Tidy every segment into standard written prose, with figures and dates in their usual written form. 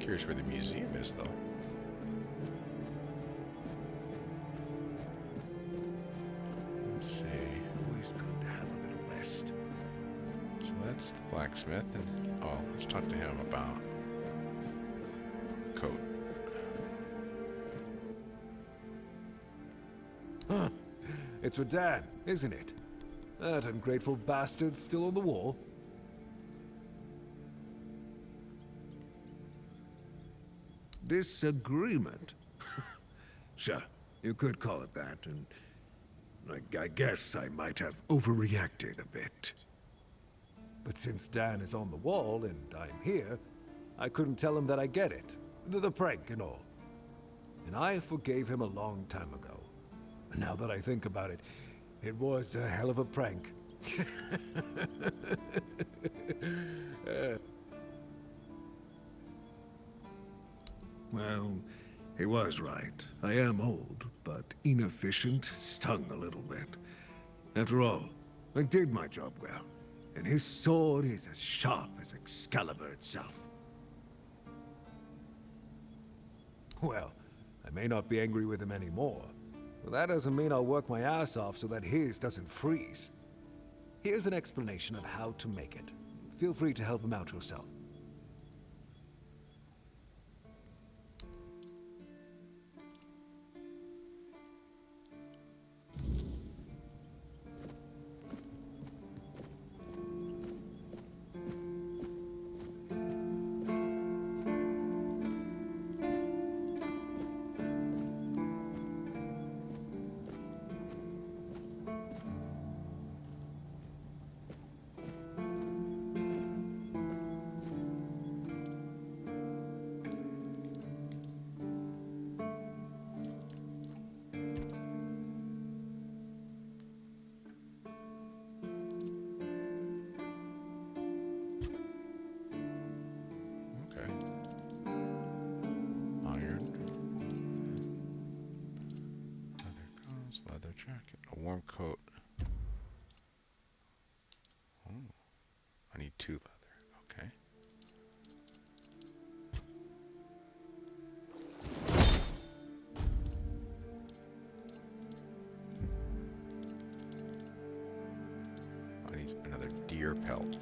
curious where the museum is, though. Let's see. Always good to have a little rest. So that's the blacksmith, and oh, let's talk to him about coat. Huh. It's for Dan, isn't it? That ungrateful bastard's still on the wall. Disagreement? Sure, you could call it that, and I guess I might have overreacted a bit. But since Dan is on the wall and I'm here, I couldn't tell him that I get it. The prank and all. And I forgave him a long time ago. Now that I think about it, it was a hell of a prank. Well, he was right. I am old, but inefficient, stung a little bit. After all, I did my job well, and his sword is as sharp as Excalibur itself. Well, I may not be angry with him anymore, but that doesn't mean I'll work my ass off so that his doesn't freeze. Here's an explanation of how to make it. Feel free to help him out yourself. Okay. Iron. Leather gloves, leather jacket, a warm coat. Oh, I need 2 leather. Okay. I need another deer pelt.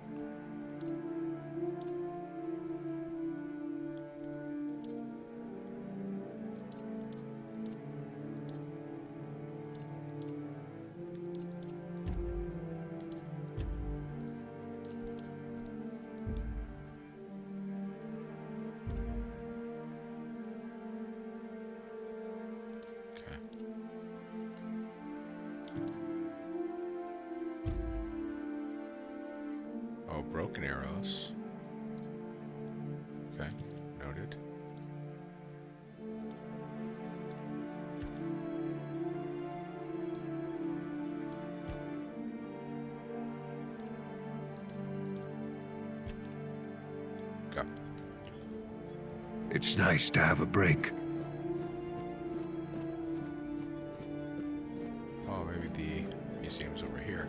Oh, broken arrows. Okay, noted. Go. It's nice to have a break. Oh, maybe the museum's over here.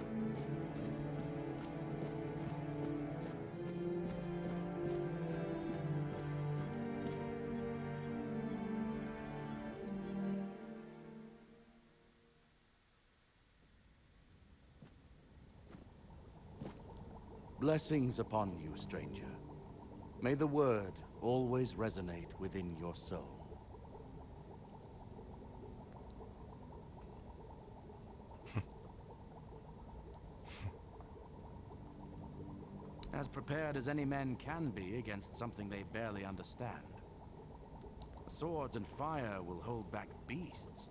Blessings upon you, stranger. May the word always resonate within your soul. As prepared as any men can be against something they barely understand. Swords and fire will hold back beasts,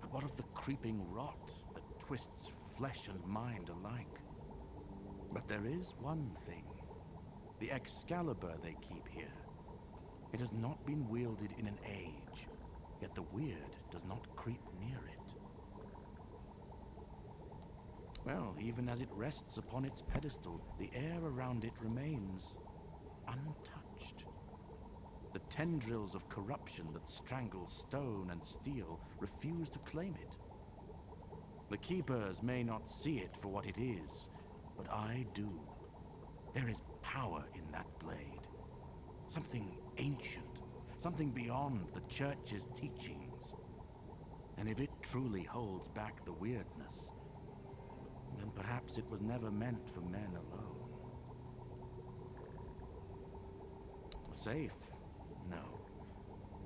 but what of the creeping rot that twists flesh and mind alike? But there is one thing. The Excalibur they keep here. It has not been wielded in an age, yet the weird does not creep near it. Well, even as it rests upon its pedestal, the air around it remains untouched. The tendrils of corruption that strangle stone and steel refuse to claim it. The Keepers may not see it for what it is, but I do. There is power in that blade. Something ancient, Something beyond the Church's teachings. And if it truly holds back the weirdness, then perhaps it was never meant for men alone. Safe? No.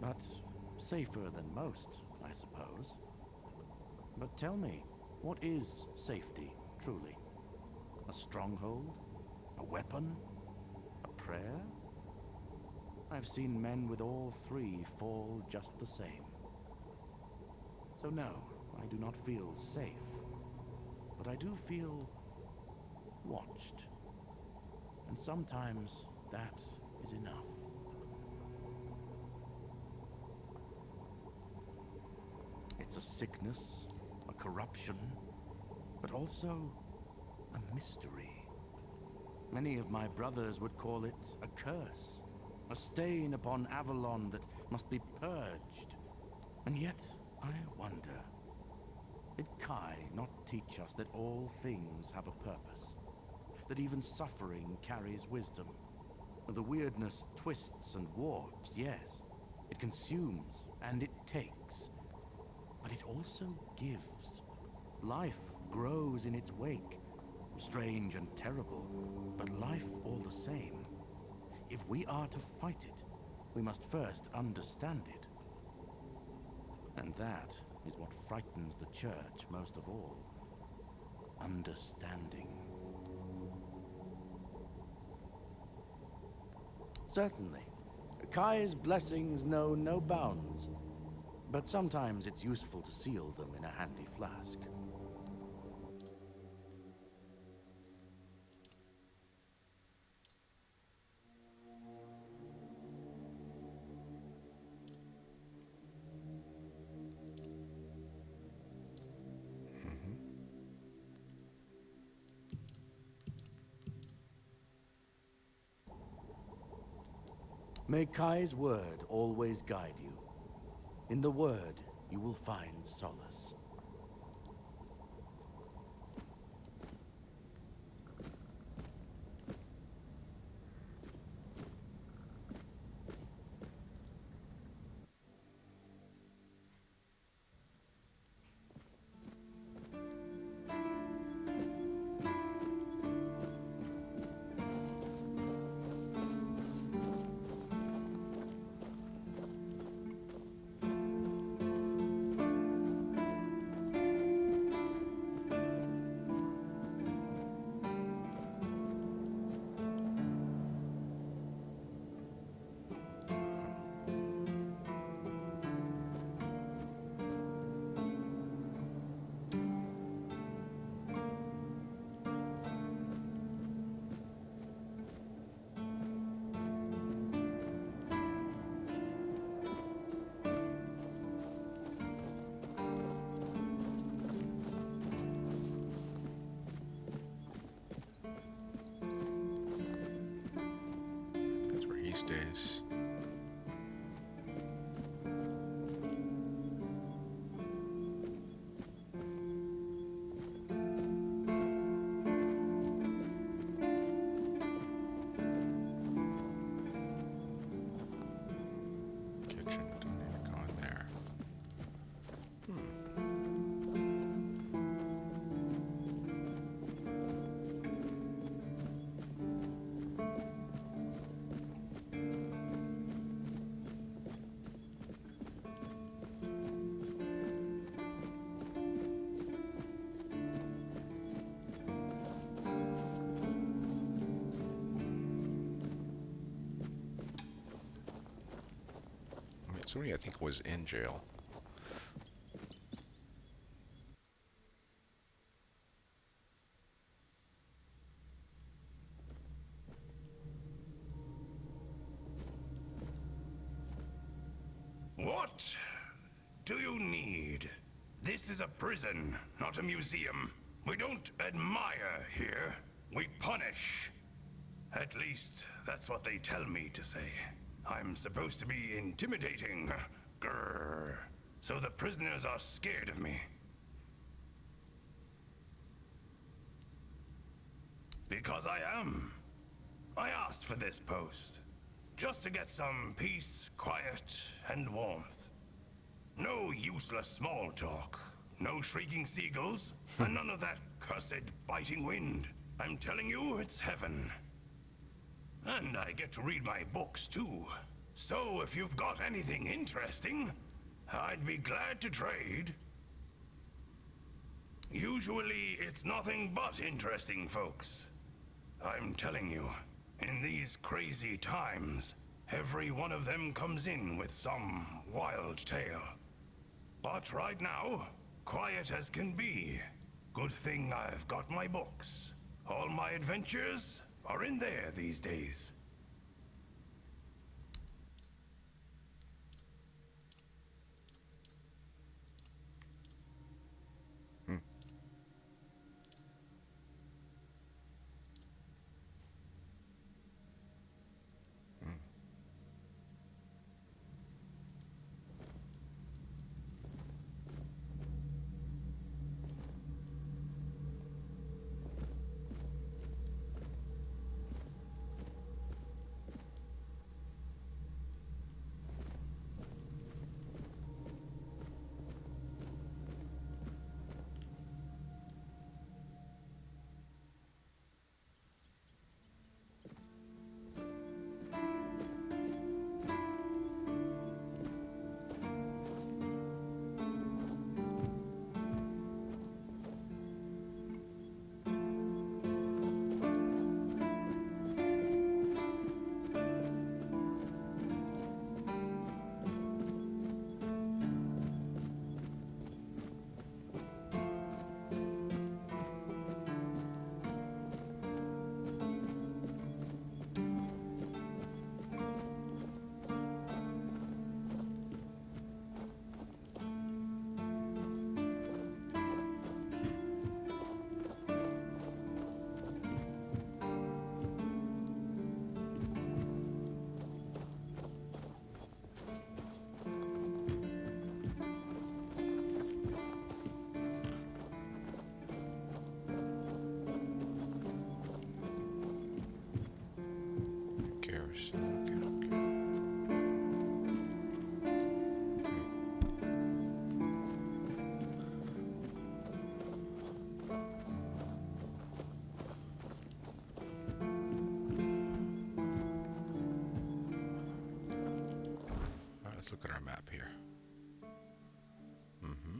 But safer than most, I suppose. But tell me, what is safety, truly? A stronghold? A weapon? A prayer? I've seen men with all three fall just the same. So no, I do not feel safe. But I do feel watched. And sometimes that is enough. It's a sickness, a corruption, but also a mystery. Many of my brothers would call it a curse, a stain upon Avalon that must be purged. And yet, I wonder, did Kai not teach us that all things have a purpose? That even suffering carries wisdom? The weirdness twists and warps, yes. It consumes and it takes. But it also gives. Life grows in its wake. Strange and terrible, but life all the same. If we are to fight it, we must first understand it. And that is what frightens the Church most of all. Understanding. Certainly. Kai's blessings know no bounds. But sometimes it's useful to seal them in a handy flask. May Kai's word always guide you. In the word, you will find solace. That's where he stays. Kitchen, don't need to go in there. I mean, somebody I think was in jail. What do you need? This is a prison, not a museum. We don't admire here. We punish. At least, that's what they tell me to say. I'm supposed to be intimidating. Grrr. So the prisoners are scared of me. Because I am. I asked for this post. just to get some peace, quiet, and warmth. No useless small talk, no shrieking seagulls, and none of that cursed biting wind. I'm telling you, it's heaven. And I get to read my books too. So if you've got anything interesting, I'd be glad to trade. Usually, it's nothing but interesting, folks. I'm telling you, in these crazy times, every one of them comes in with some wild tale. But right now, quiet as can be. Good thing I've got my books. All my adventures are in there these days. Let's look at our map here. Mm-hmm.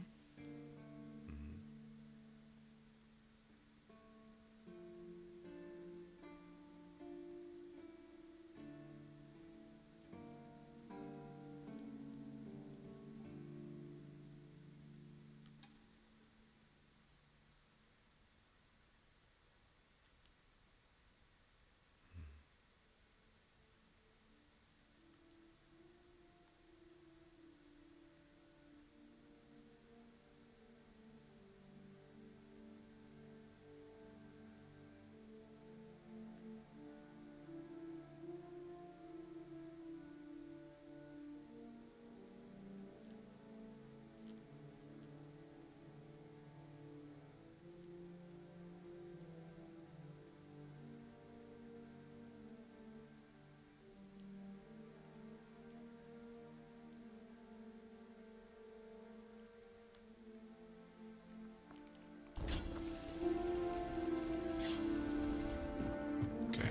Okay.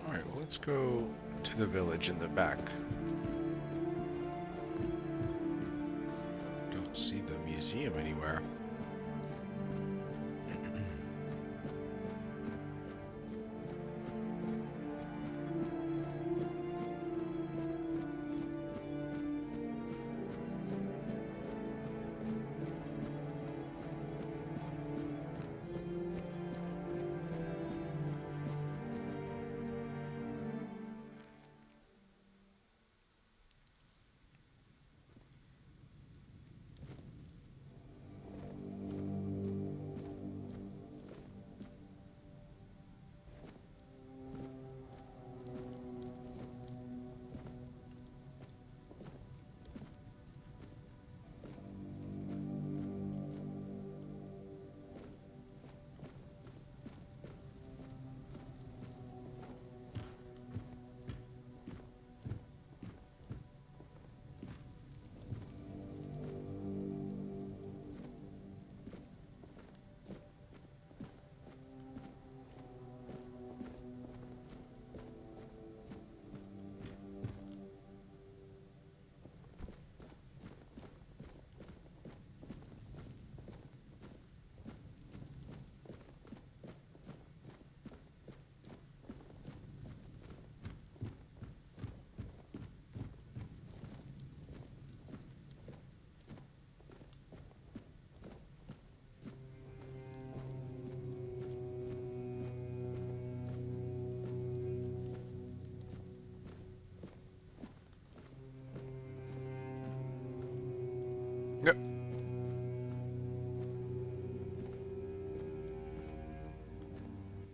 All right, well, let's go to the village in the back. Don't see the museum anywhere.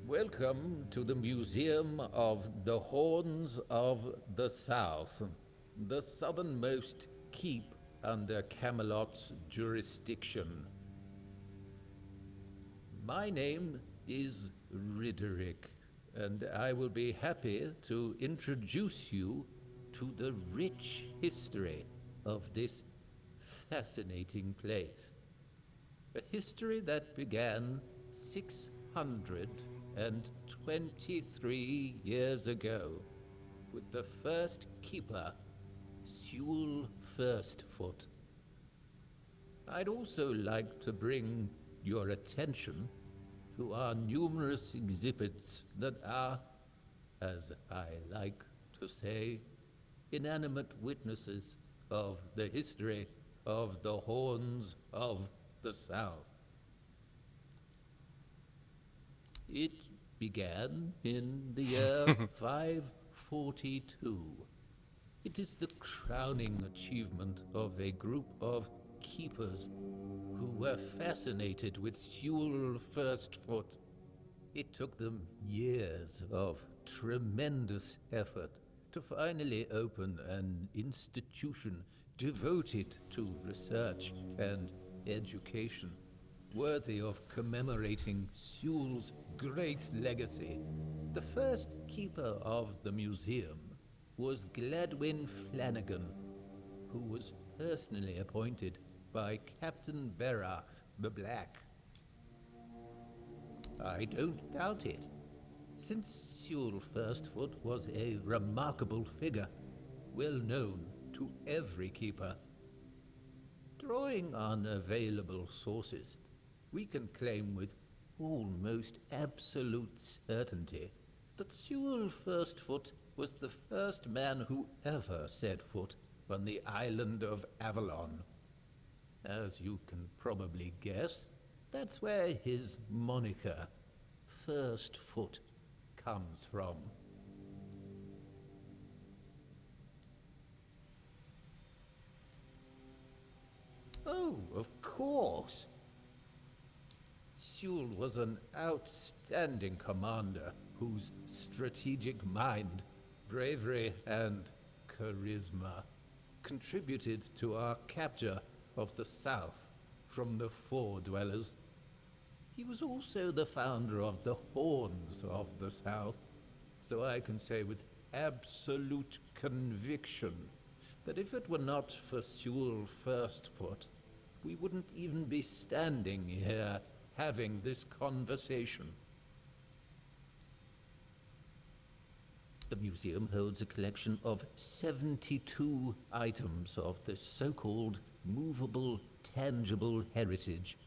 Welcome to the Museum of the Horns of the South, the southernmost keep under Camelot's jurisdiction. My name is Ridderick, and I will be happy to introduce you to the rich history of this fascinating place. A history that began 623 years ago with the first keeper, Sewell Firstfoot. I'd also like to bring your attention to our numerous exhibits that are, as I like to say, inanimate witnesses of the history of the Horns of the South. It began in the year 542. It is the crowning achievement of a group of keepers who were fascinated with Sewell Firstfoot. It took them years of tremendous effort to finally open an institution devoted to research and education, worthy of commemorating Sewell's great legacy. The first keeper of the museum was Gladwin Flanagan, who was personally appointed by Captain Berach the Black. I don't doubt it, since Sewell Firstfoot was a remarkable figure, well known to every keeper. Drawing on available sources, we can claim with almost absolute certainty that Sewell Firstfoot was the first man who ever set foot on the island of Avalon. As you can probably guess, that's where his moniker, Firstfoot, comes from. Oh, of course. Sewell was an outstanding commander whose strategic mind, bravery, and charisma contributed to our capture of the South from the Four Dwellers. He was also the founder of the Horns of the South, so I can say with absolute conviction that if it were not for Sewell Firstfoot, we wouldn't even be standing here having this conversation. The museum holds a collection of 72 items of the so-called movable, tangible heritage.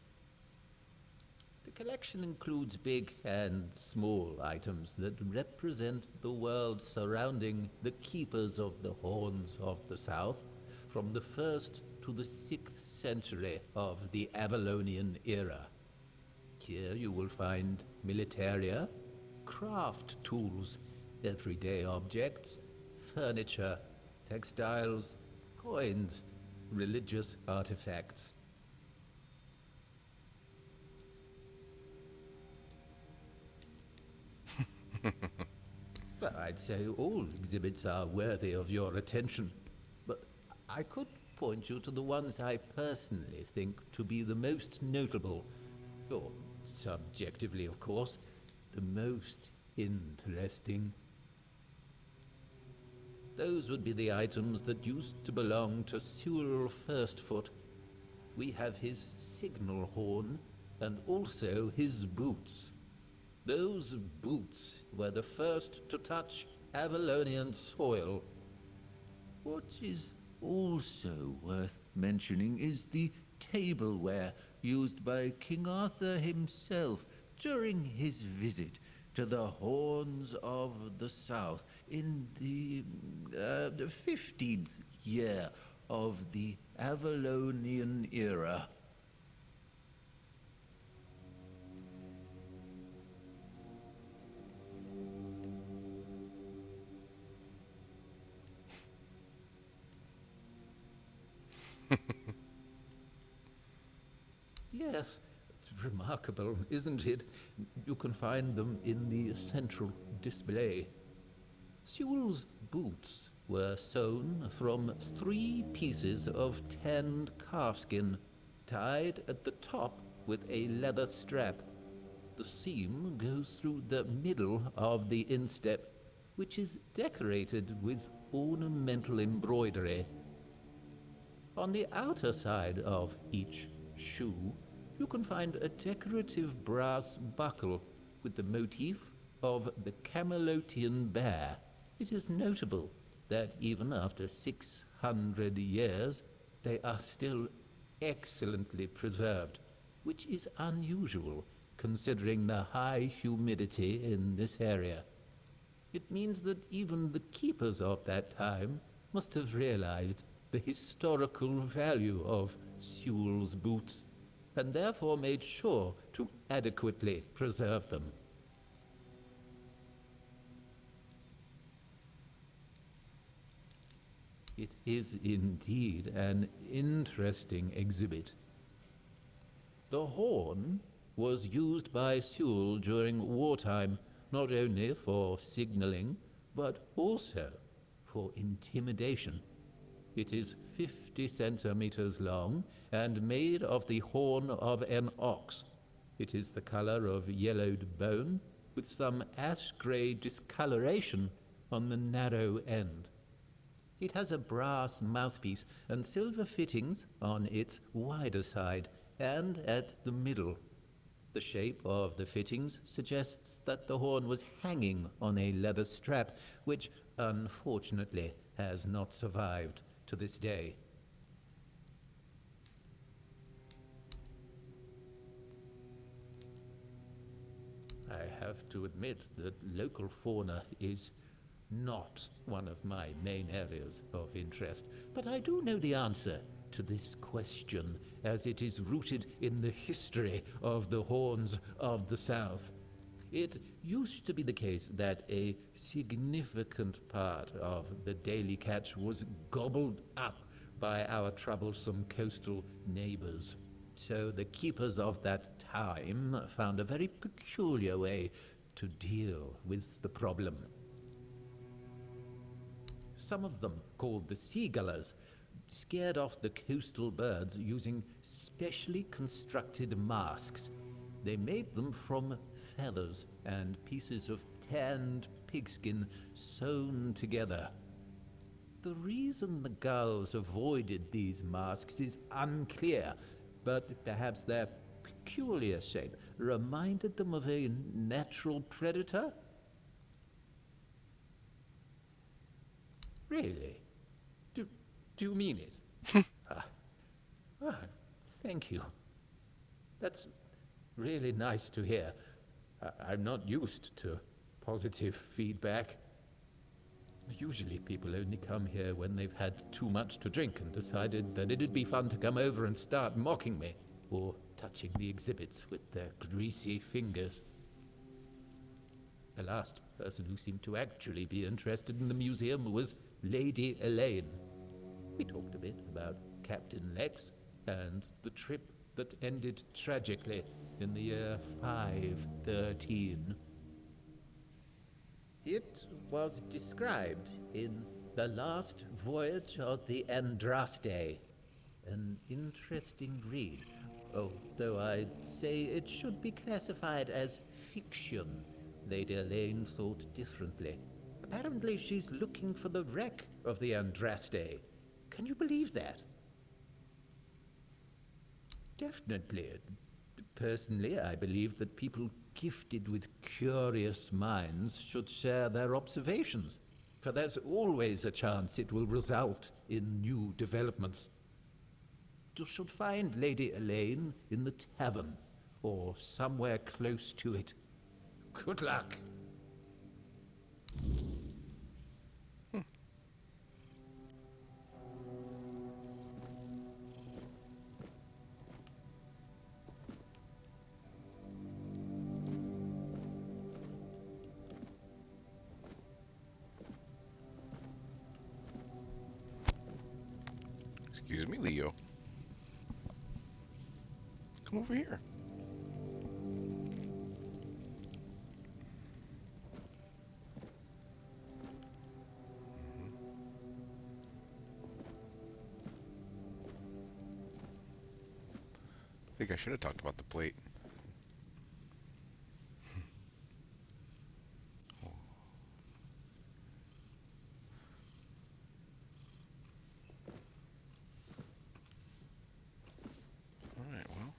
The collection includes big and small items that represent the world surrounding the keepers of the Horns of the South from the 1st to the 6th century of the Avalonian era. Here you will find militaria, craft tools, everyday objects, furniture, textiles, coins, religious artifacts. But I'd say all exhibits are worthy of your attention, but I could point you to the ones I personally think to be the most notable, or subjectively, of course, the most interesting. Those would be the items that used to belong to Sewell Firstfoot. We have his signal horn, and also his boots. Those boots were the first to touch Avalonian soil. What is also worth mentioning is the tableware used by King Arthur himself during his visit to the Horns of the South in the 15th year of the Avalonian era. Yes, Remarkable, isn't it? You can find them in the central display. Sewell's boots were sewn from 3 pieces of tanned calfskin, tied at the top with a leather strap. The seam goes through the middle of the instep, which is decorated with ornamental embroidery. On the outer side of each shoe, you can find a decorative brass buckle with the motif of the Camelotian bear. It is notable that even after 600 years, they are still excellently preserved, which is unusual considering the high humidity in this area. It means that even the keepers of that time must have realized the historical value of Sewell's boots, and therefore made sure to adequately preserve them. It is indeed an interesting exhibit. The horn was used by Sewell during wartime, not only for signaling, but also for intimidation. It is 50 centimeters long and made of the horn of an ox. It is the color of yellowed bone, with some ash-gray discoloration on the narrow end. It has a brass mouthpiece and silver fittings on its wider side and at the middle. The shape of the fittings suggests that the horn was hanging on a leather strap, which unfortunately has not survived to this day. I have to admit that local fauna is not one of my main areas of interest, but I do know the answer to this question, as it is rooted in the history of the horns of the South. It used to be the case that a significant part of the daily catch was gobbled up by our troublesome coastal neighbors. So the keepers of that time found a very peculiar way to deal with the problem. Some of them, called the seagullers, scared off the coastal birds using specially constructed masks. They made them from feathers and pieces of tanned pigskin sewn together. The reason the gulls avoided these masks is unclear, but perhaps their peculiar shape reminded them of a natural predator? Really? Do you mean it? Thank you. That's really nice to hear. I'm not used to positive feedback. Usually people only come here when they've had too much to drink and decided that it'd be fun to come over and start mocking me, or touching the exhibits with their greasy fingers. The last person who seemed to actually be interested in the museum was Lady Elaine. We talked a bit about Captain Lex and the trip that ended tragically in the year 513. It was described in The Last Voyage of the Andraste. An interesting read, although I'd say it should be classified as fiction. Lady Elaine thought differently. Apparently she's looking for the wreck of the Andraste. Can you believe that? Definitely. Personally, I believe that people gifted with curious minds should share their observations, for there's always a chance it will result in new developments. You should find Lady Elaine in the tavern, or somewhere close to it. Good luck. Excuse me, Leo. Come over here. think I should have talked about the plate. Alright, well,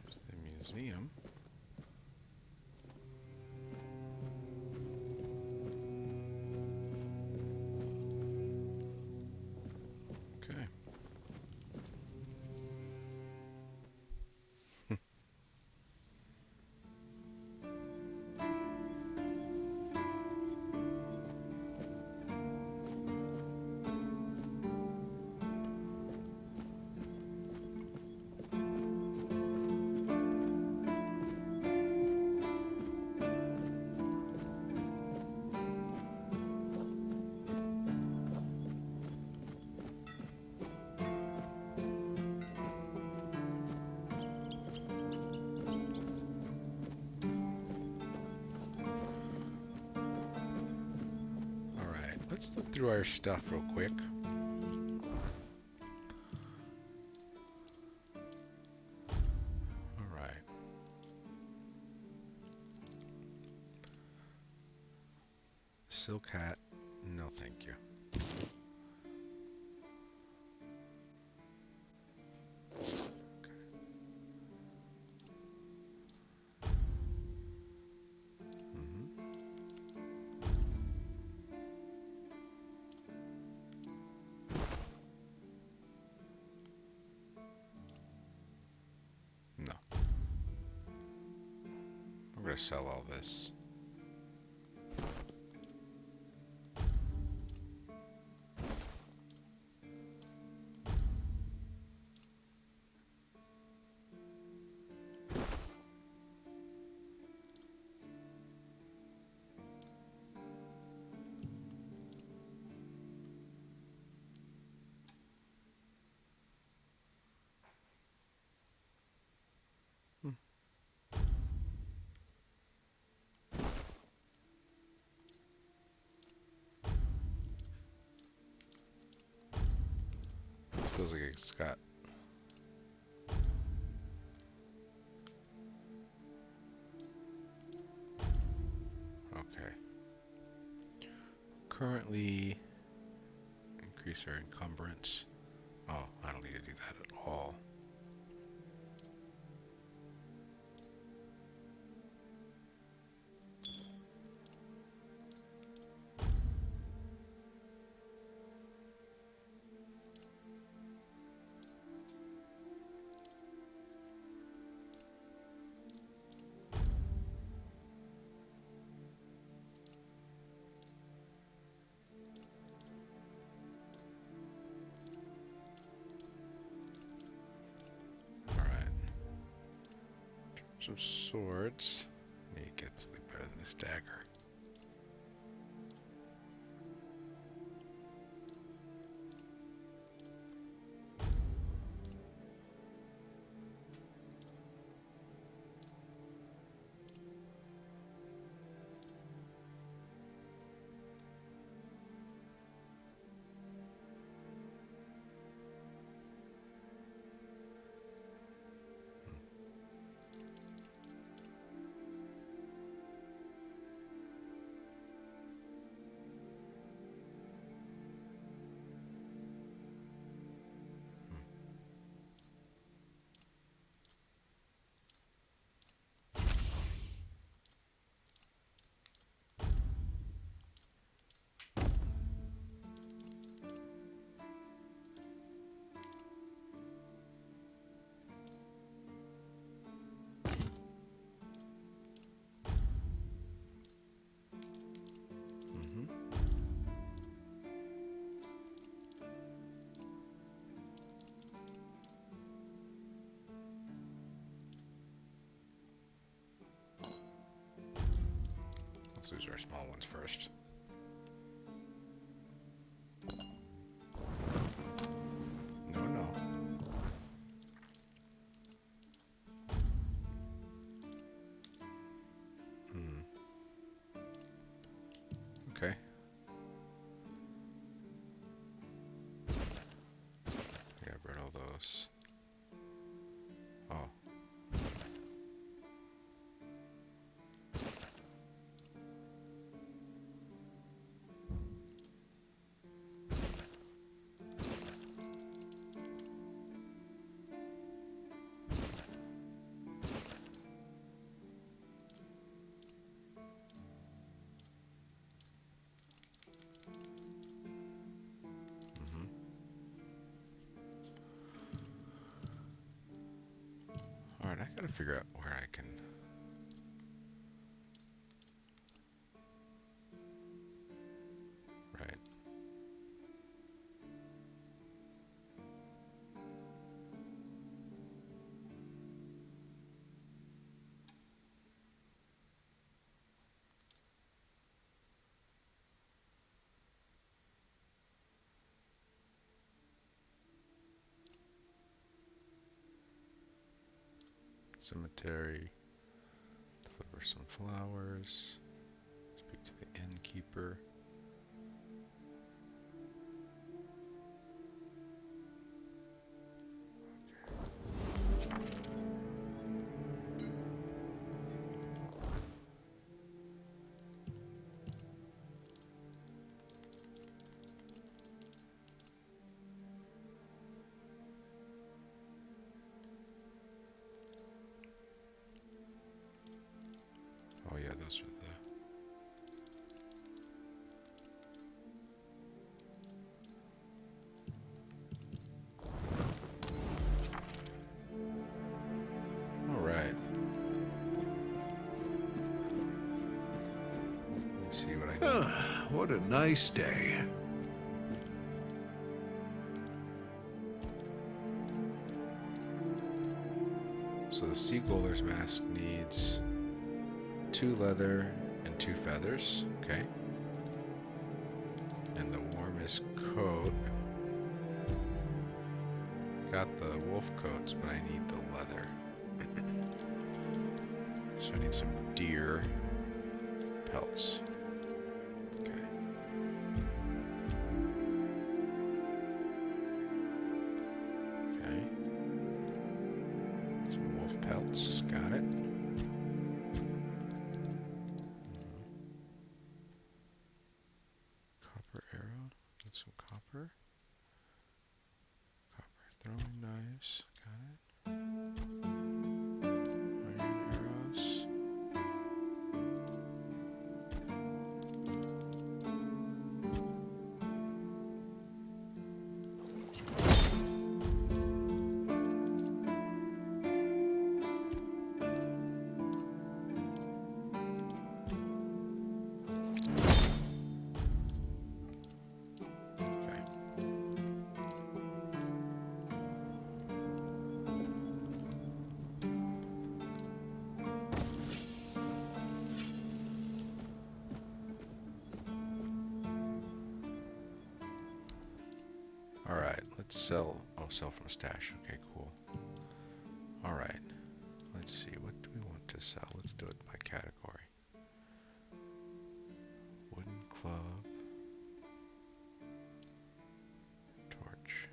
there's the museum. Okay. Alright, let's look through our stuff real quick. Alright. Silk hat, no thank you. Mhm. No. I'm gonna sell all this. Feels like it's got... Okay. Currently, increase our encumbrance. Oh, I don't need to do that at all. Alright. Some swords. Need to get something better than this dagger. Mm-hmm. Let's use our small ones first. No, no. Okay. Yeah, burn all those. figure out where I can. Right. Cemetery. Deliver some flowers. Speak to the innkeeper. Oh yeah, those are the. All right. Let's see what I can. Ah, what a nice day. So the seaguller's mask needs 2 leather and 2 feathers. Okay. And the warmest coat. Got the wolf coats, but I need the leather. So I need some deer pelts. Okay. Okay. Some wolf pelts. Got it. Copper arrow. Need some copper. Copper throwing knives. Got it. Iron arrows. Okay. All right, let's sell. Oh, sell from stash. Okay, cool. All right, let's see. What do we want to sell? Let's do it by category. Wooden club. Torch.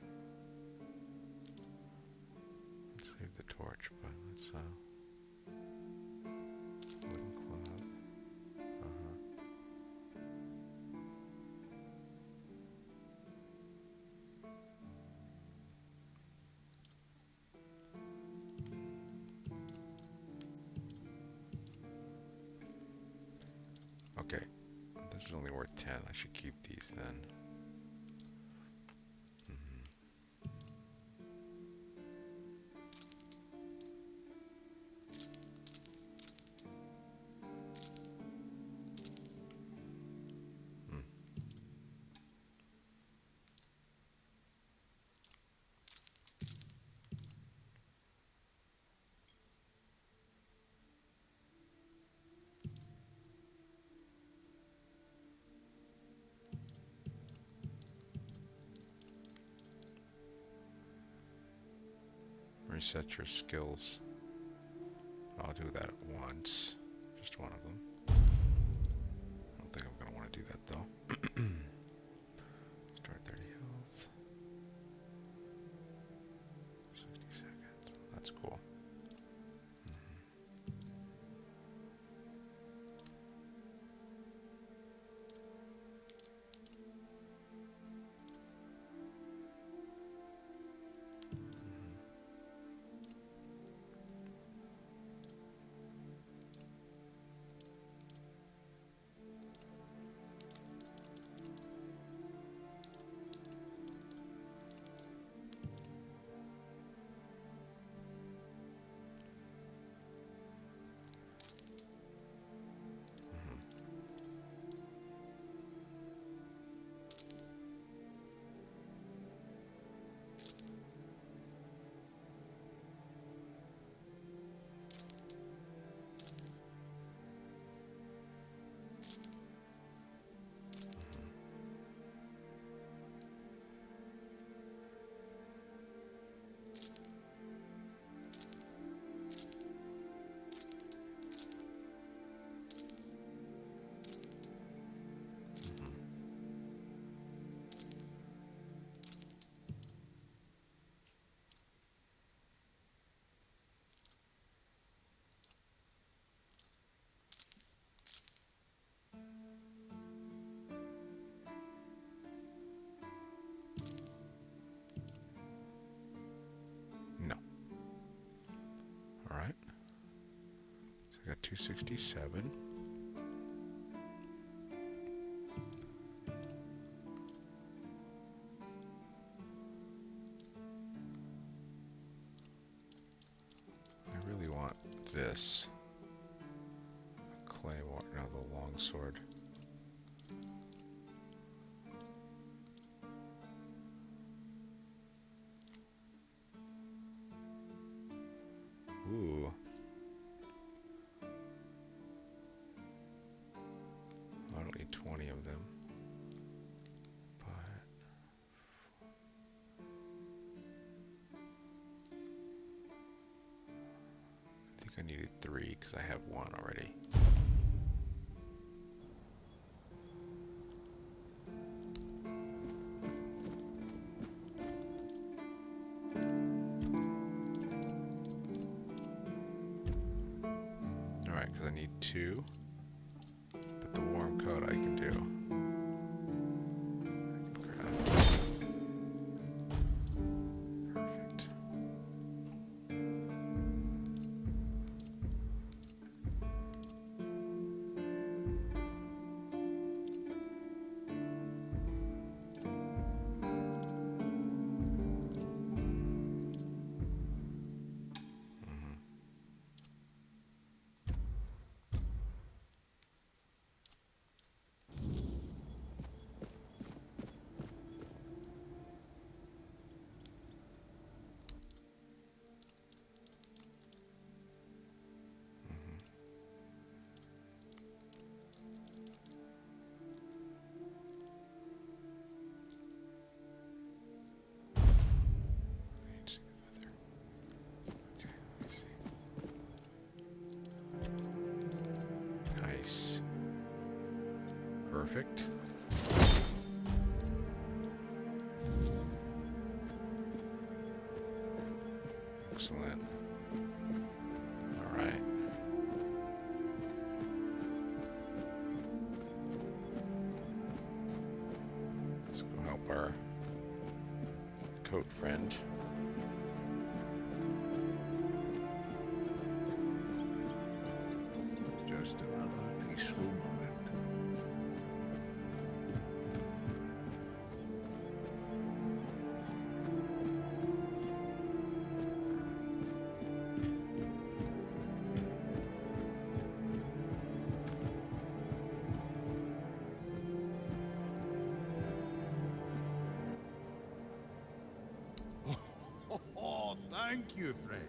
Let's leave the torch, but let's wooden club. Okay, this is only worth 10. I should keep these then. Reset your skills. I'll do that once. Just one of them. I don't think I'm going to want to do that though. Start 30 health. 60 seconds. That's cool. 267. I really want this. Claymore, no, the longsword. Ooh. I don't need 20 of them. But I think I needed 3 because I have 1 already. Alright, because I need 2. But the warm coat I can do. I can craft. Perfect. Need to see the feather. Okay, let's see. Nice. Perfect. Excellent. All right. Let's go help our coat friend. Just another peaceful moment. Oh, thank you, friend.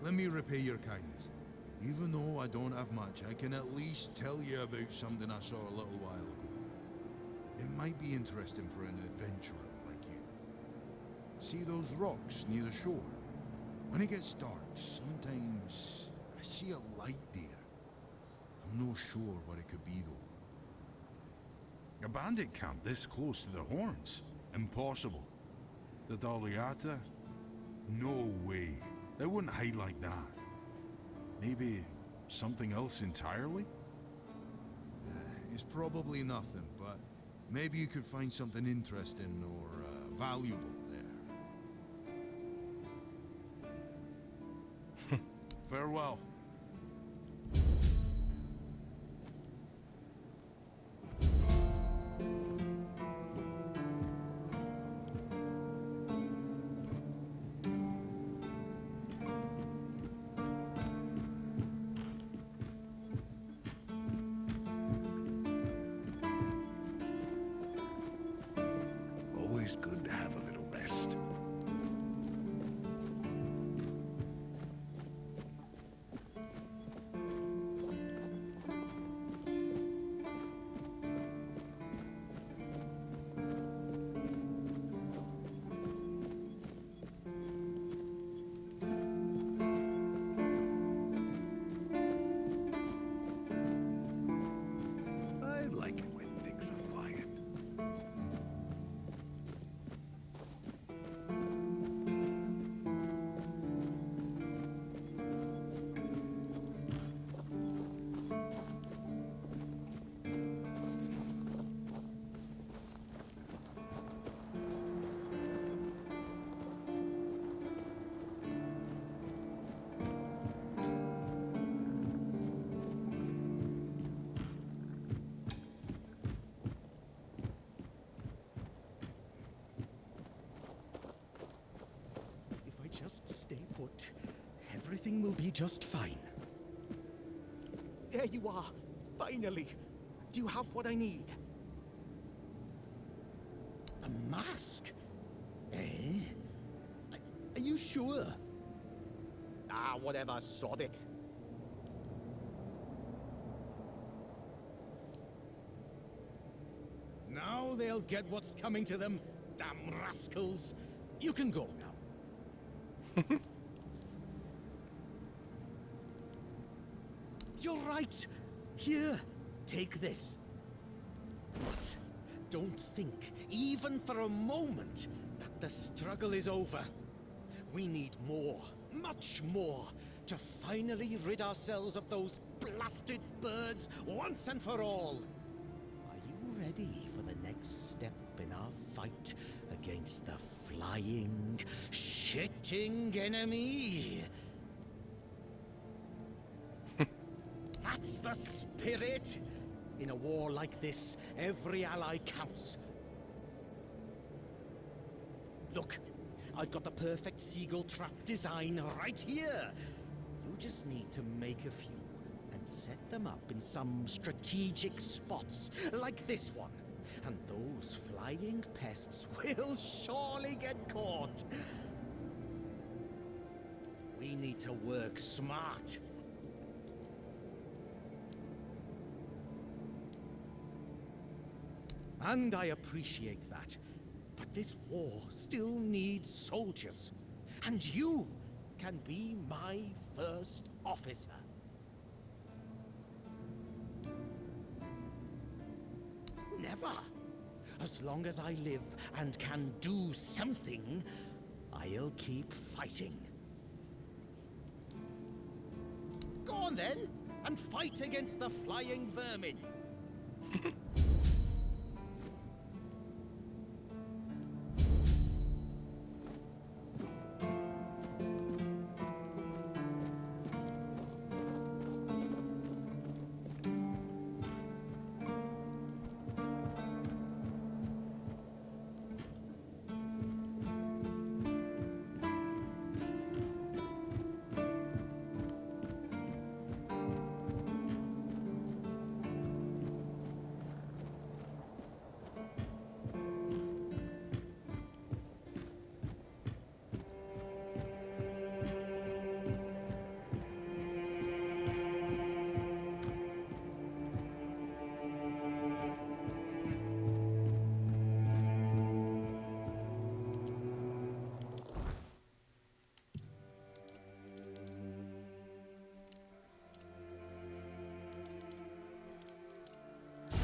Let me repay your kindness. Even though I don't have much, I can at least tell you about something I saw a little while ago. It might be interesting for an adventurer like you. See those rocks near the shore? When it gets dark, sometimes I see a light there. I'm not sure what it could be, though. A bandit camp this close to the Horns? Impossible. The Daliata? No way. They wouldn't hide like that. Maybe something else entirely? It's probably nothing, but maybe you could find something interesting or valuable there. Farewell. Always good to have a little rest. I like it when things are quiet. Everything will be just fine. There you are. Finally. Do you have what I need? A mask? Eh? Are you sure? Ah, whatever. Sod it. Now they'll get what's coming to them. Damn rascals. You can go now. You're right. Here, take this. But don't think, even for a moment, that the struggle is over. We need more, much more, to finally rid ourselves of those blasted birds once and for all. Are you ready for the next step in our fight against the flying, shitting enemy? That's the spirit! In a war like this, every ally counts. Look, I've got the perfect seagull trap design right here. You just need to make a few and set them up in some strategic spots, like this one. And those flying pests will surely get caught. We need to work smart. And I appreciate that. But this war still needs soldiers. And you can be my first officer. Never. As long as I live and can do something, I'll keep fighting. Go on then, and fight against the flying vermin.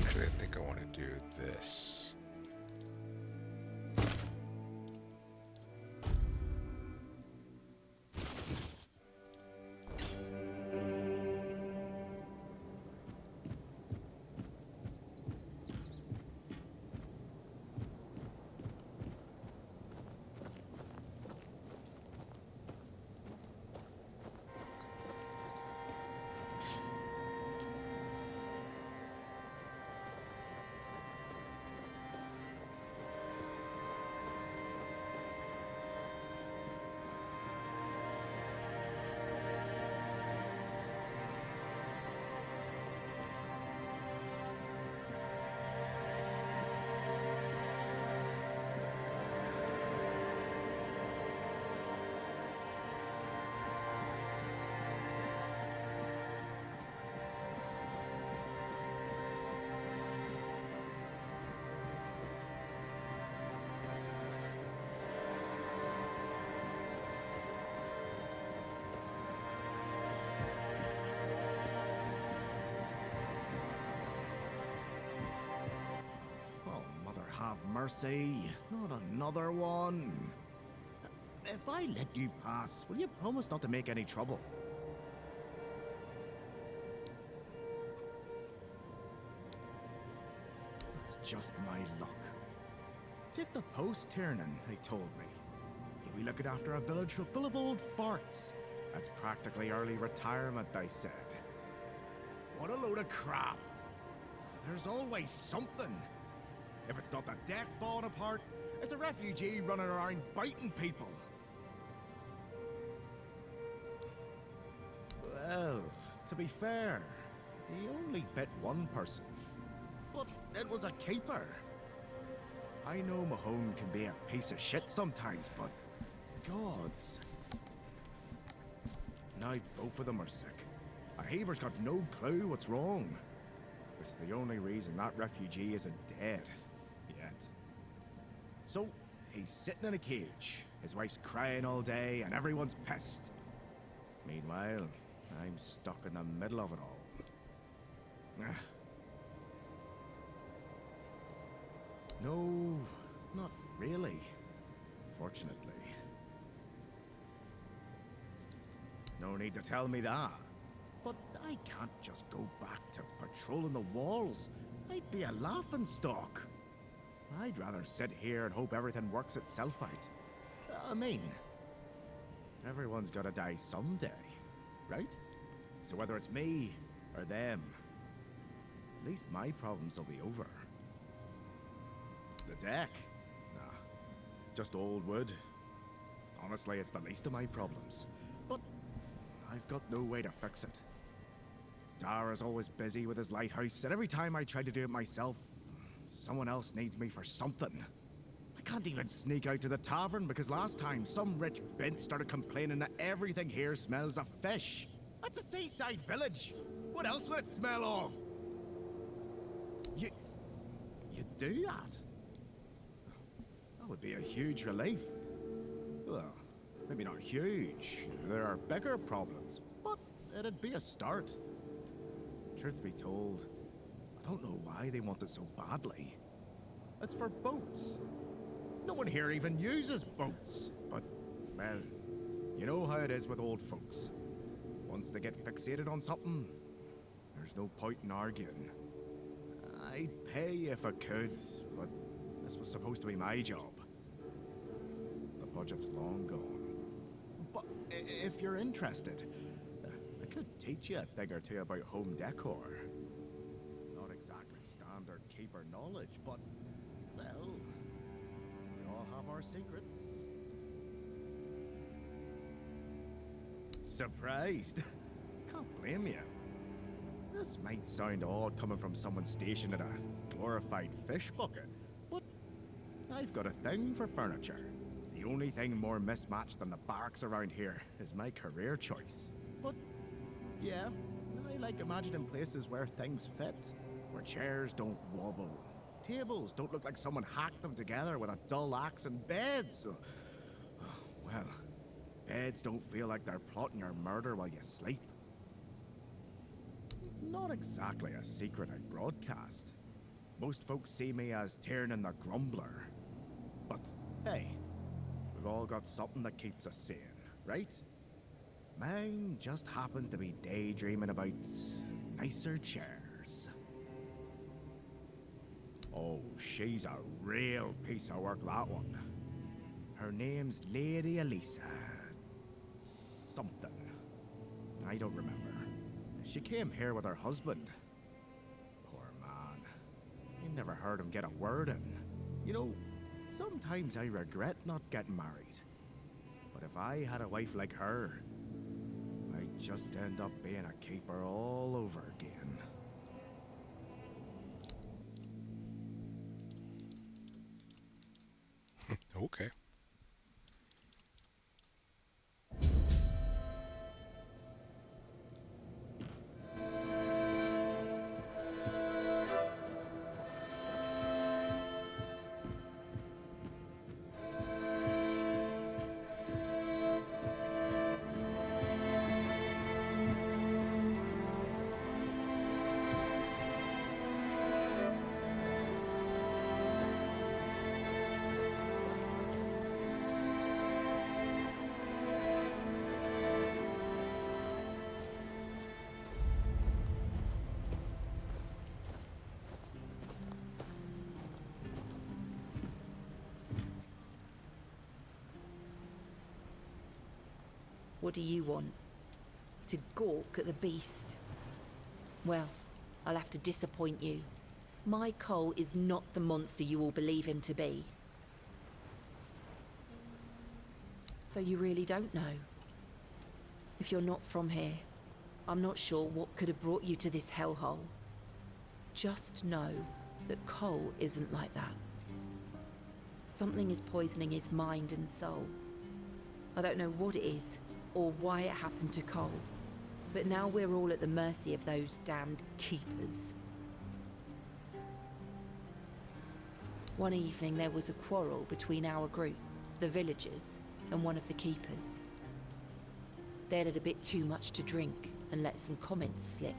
Actually, I think I want to do this. Have mercy, not another one. If I let you pass, will you promise not to make any trouble? That's just my luck. Take the post turning, they told me. You'll be looking after a village full of old farts. That's practically early retirement, they said. What a load of crap. There's always something. If it's not the deck falling apart, it's a refugee running around biting people. Well, to be fair, he only bit one person. But it was a keeper. I know Mahone can be a piece of shit sometimes, but gods. Now both of them are sick. And Haber's got no clue what's wrong. Which is the only reason that refugee isn't dead. Yet. So, he's sitting in a cage. His wife's crying all day, and everyone's pissed. Meanwhile, I'm stuck in the middle of it all. No, not really. Fortunately. No need to tell me that. But I can't just go back to patrolling the walls. I'd be a laughingstock. I'd rather sit here and hope everything works itself out. I mean, everyone's gotta die someday, right? So whether it's me or them, at least my problems will be over. The deck? Nah, just old wood. Honestly, it's the least of my problems. But I've got no way to fix it. Dara's always busy with his lighthouse, and every time I try to do it myself, someone else needs me for something. I can't even sneak out to the tavern because last time some rich bint started complaining that everything here smells of fish. That's a seaside village. What else would it smell of? You do that? That would be a huge relief. Well, maybe not huge. There are bigger problems, but it'd be a start. Truth be told, I don't know why they want it so badly. It's for boats. No one here even uses boats. But, well, you know how it is with old folks. Once they get fixated on something, there's no point in arguing. I'd pay if I could, but this was supposed to be my job. The budget's long gone. But if you're interested, I could teach you a thing or two about home decor. Not exactly standard keeper knowledge, but, well, we all have our secrets. Surprised? Can't blame you. This might sound odd coming from someone stationed at a glorified fish bucket, but I've got a thing for furniture. The only thing more mismatched than the barracks around here is my career choice. But, yeah, I like imagining places where things fit, where chairs don't wobble, tables don't look like someone hacked them together with a dull axe, and beds, well, beds don't feel like they're plotting your murder while you sleep. Not exactly a secret I broadcast. Most folks see me as Tiernan the Grumbler. But, hey, we've all got something that keeps us sane, right? Mine just happens to be daydreaming about nicer chairs. Oh, she's a real piece of work, that one. Her name's Lady Elisa. Something. I don't remember. She came here with her husband. Poor man. I never heard him get a word in. You know, sometimes I regret not getting married. But if I had a wife like her, I'd just end up being a keeper all over again. Okay. What do you want? To gawk at the beast? Well, I'll have to disappoint you. My Cole is not the monster you all believe him to be. So you really don't know? If you're not from here, I'm not sure what could have brought you to this hellhole. Just know that Cole isn't like that. Something is poisoning his mind and soul. I don't know what it is, or why it happened to Cole, but now we're all at the mercy of those damned keepers. One evening there was a quarrel between our group, the villagers, and one of the keepers. They'd had a bit too much to drink and let some comments slip.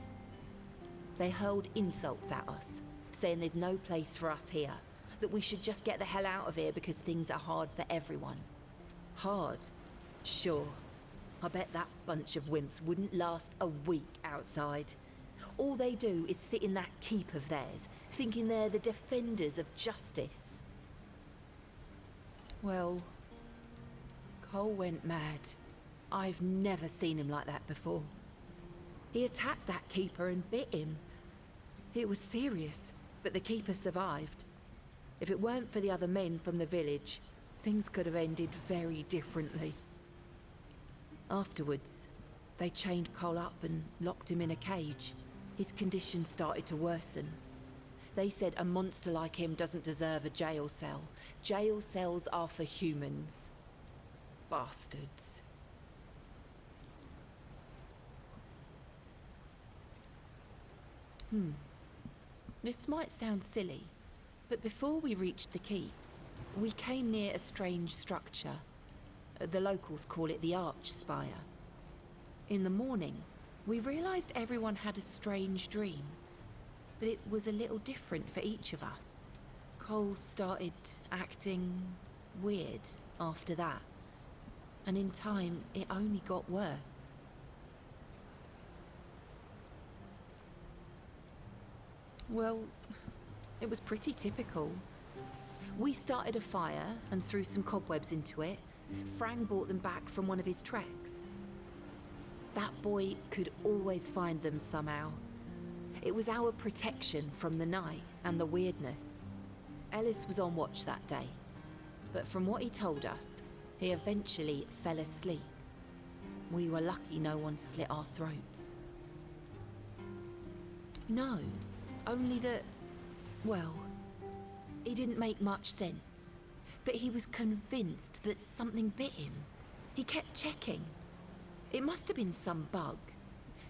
They hurled insults at us, saying there's no place for us here, that we should just get the hell out of here because things are hard for everyone. Hard? Sure. I bet that bunch of wimps wouldn't last a week outside. All they do is sit in that keep of theirs, thinking they're the defenders of justice. Well, Cole went mad. I've never seen him like that before. He attacked that keeper and bit him. It was serious, but the keeper survived. If it weren't for the other men from the village, things could have ended very differently. Afterwards, they chained Cole up and locked him in a cage. His condition started to worsen. They said a monster like him doesn't deserve a jail cell. Jail cells are for humans. Bastards. This might sound silly, but before we reached the keep, we came near a strange structure. The locals call it the Arch Spire. In the morning, we realized everyone had a strange dream, but it was a little different for each of us. Cole started acting weird after that, and in time, it only got worse. Well, it was pretty typical. We started a fire and threw some cobwebs into it. Frank brought them back from one of his treks. That boy could always find them somehow. It was our protection from the night and the weirdness. Ellis was on watch that day, but from what he told us, he eventually fell asleep. We were lucky no one slit our throats. No, only that, well, he didn't make much sense, but he was convinced that something bit him. He kept checking. It must have been some bug.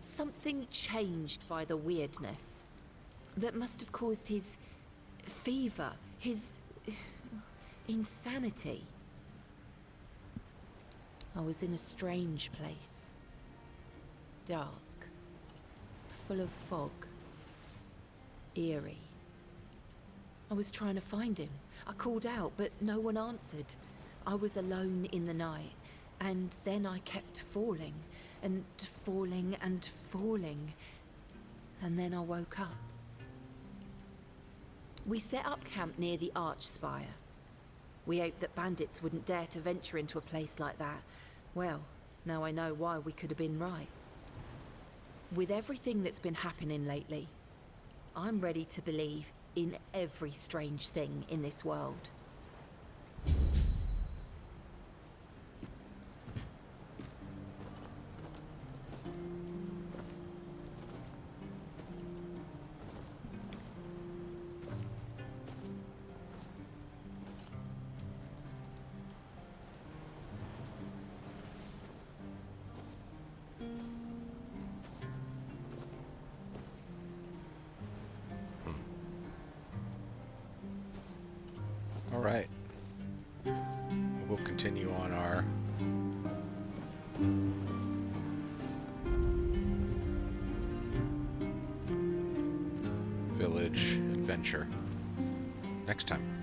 Something changed by the weirdness. That must have caused his fever, his insanity. I was in a strange place. Dark. Full of fog. Eerie. I was trying to find him. I called out, but no one answered. I was alone in the night, and then I kept falling, and falling, and falling. And then I woke up. We set up camp near the Arch Spire. We hoped that bandits wouldn't dare to venture into a place like that. Well, now I know why we could have been right. With everything that's been happening lately, I'm ready to believe in every strange thing in this world. All right. We'll continue on our village adventure next time.